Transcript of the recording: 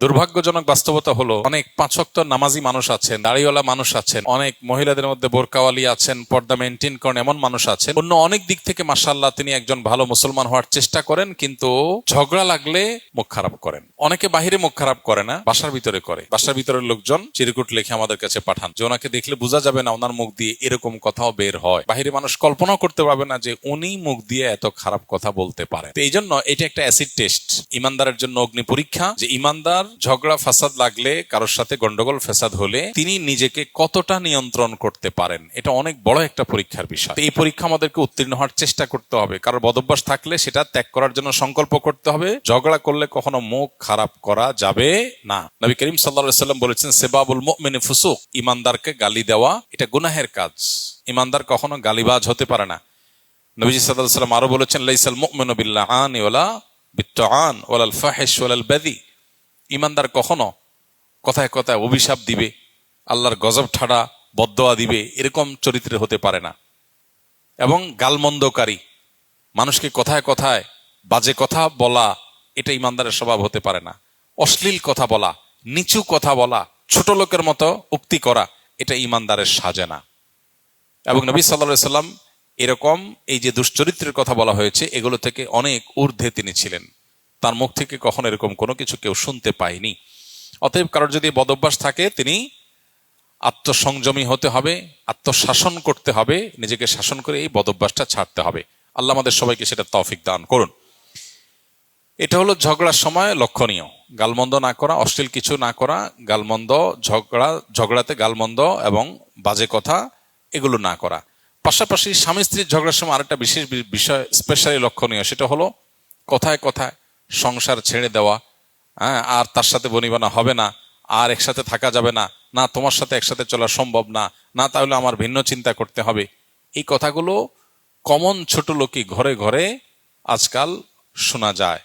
দুর্ভাগ্যজনক বাস্তবতা হলো অনেক পাঁচ ওয়াক্ত নামাজি মানুষ আছেন, দাড়িওয়ালা মানুষ আছেন, অনেক মহিলাদের মধ্যে বোরকাওয়ালি আছেন, পর্দা মেনটেন করেন এমন মানুষ আছেন। অন্য অনেক দিক থেকে মাশাআল্লাহ তিনি একজন ভালো মুসলমান হওয়ার চেষ্টা করেন, কিন্তু ঝগড়া লাগলে মুখ খারাপ করেন। অনেকে বাহিরে মুখ খারাপ করে না, বাসার ভিতরে করে। বাসার ভিতরের লোকজন চিরকুট লিখে আমাদের কাছে পাঠান যে ওনাকে দেখলে বোঝা যাবে না ওনার মুখ দিয়ে এরকম কথাও বের হয়। বাহিরে মানুষ কল্পনাও করতে পারবে না যে উনি মুখ দিয়ে এত খারাপ কথা বলতে পারেন। তো এই জন্য এটা একটা অ্যাসিড টেস্ট, ইমানদারের জন্য অগ্নি পরীক্ষা, যে ইমানদার ঝগড়া ফাসাদ লাগলে, কারোর সাথে গন্ডগোল ফেসাদ হলে তিনি নিজেকে কতটা নিয়ন্ত্রণ করতে পারেন। এটা অনেক বড় একটা পরীক্ষার বিষয়। এই পরীক্ষা আমাদেরকে উত্তীর্ণ হওয়ার চেষ্টা করতে হবে। কারোর বদভ্যাস থাকলে সেটা ত্যাগ করার জন্য সংকল্প করতে হবে। ঝগড়া করলে কখনো মুখ খারাপ করা যাবে না। নবী করিম সাল্লাল্লাহু আলাইহি ওয়াসাল্লাম বলেছেন, সেবাবুল মুমিনি ফুসুক, ইমানদারকে গালি দেওয়া এটা গুনাহের কাজ। ইমানদার কখনো গালিবাজ হতে পারে না। নবীজি সাল্লাল্লাহু আলাইহি ওয়াসাল্লাম আরো বলেছেন, লাইসাল মুমিনু বিল্লাআনি ওয়ালা বিত্তাআন ওয়ালাল ফাহিশ ওয়ালাল বাযী, ইমানদার কখনো কথায় কথায় অভিশাপ দিবে, আল্লাহর গজব ঠাড়া বদদোয়া দিবে, এরকম চরিত্রের হতে পারে না। এবং গালমন্দকারী, মানুষকে কথায় কথায় বাজে কথা বলা, এটা ইমানদারের স্বভাব হতে পারে না। অশ্লীল কথা বলা, নিচু কথা বলা, ছোট লোকের মতো উক্তি করা, এটা ইমানদারের সাজে না। এবং নবী সাল্লাল্লাহু আলাইহি সাল্লাম এরকম এই যে দুশ্চরিত্রের কথা বলা হয়েছে, এগুলো থেকে অনেক ঊর্ধ্বে তিনি ছিলেন। তার মুখ থেকে কখনো এরকম কোনো কিছু কেউ শুনতে পায়নি। অতএব কারোর যদি বদভ্যাস থাকে, তিনি আত্মসংযমী হতে হবে, আত্মশাসন করতে হবে, নিজেকে শাসন করে এই বদভ্যাসটা ছাড়তে হবে। আল্লাহ আমাদের সবাইকে সেটা তৌফিক দান করুন। এটা হলো ঝগড়ার সময় লক্ষণীয়, গালমন্দ না করা, অশ্লীল কিছু না করা, গালমন্দ, ঝগড়াতে গালমন্দ এবং বাজে কথা এগুলো না করা। পাশাপাশি স্বামী স্ত্রীর ঝগড়ার সময় আরেকটা বিশেষ বিষয় স্পেশালি লক্ষণীয়, সেটা হলো কথায় কথায় সংসার ছেড়ে দেওয়া, আর তার সাথে বনিবনা হবে না, আর একসাথে থাকা যাবে না, না তোমার সাথে একসাথে চলা সম্ভব না, না তাহলে আমার ভিন্ন চিন্তা করতে হবে। এই কথাগুলো কমন ছোট লোকই ঘরে ঘরে আজকাল শোনা যায়।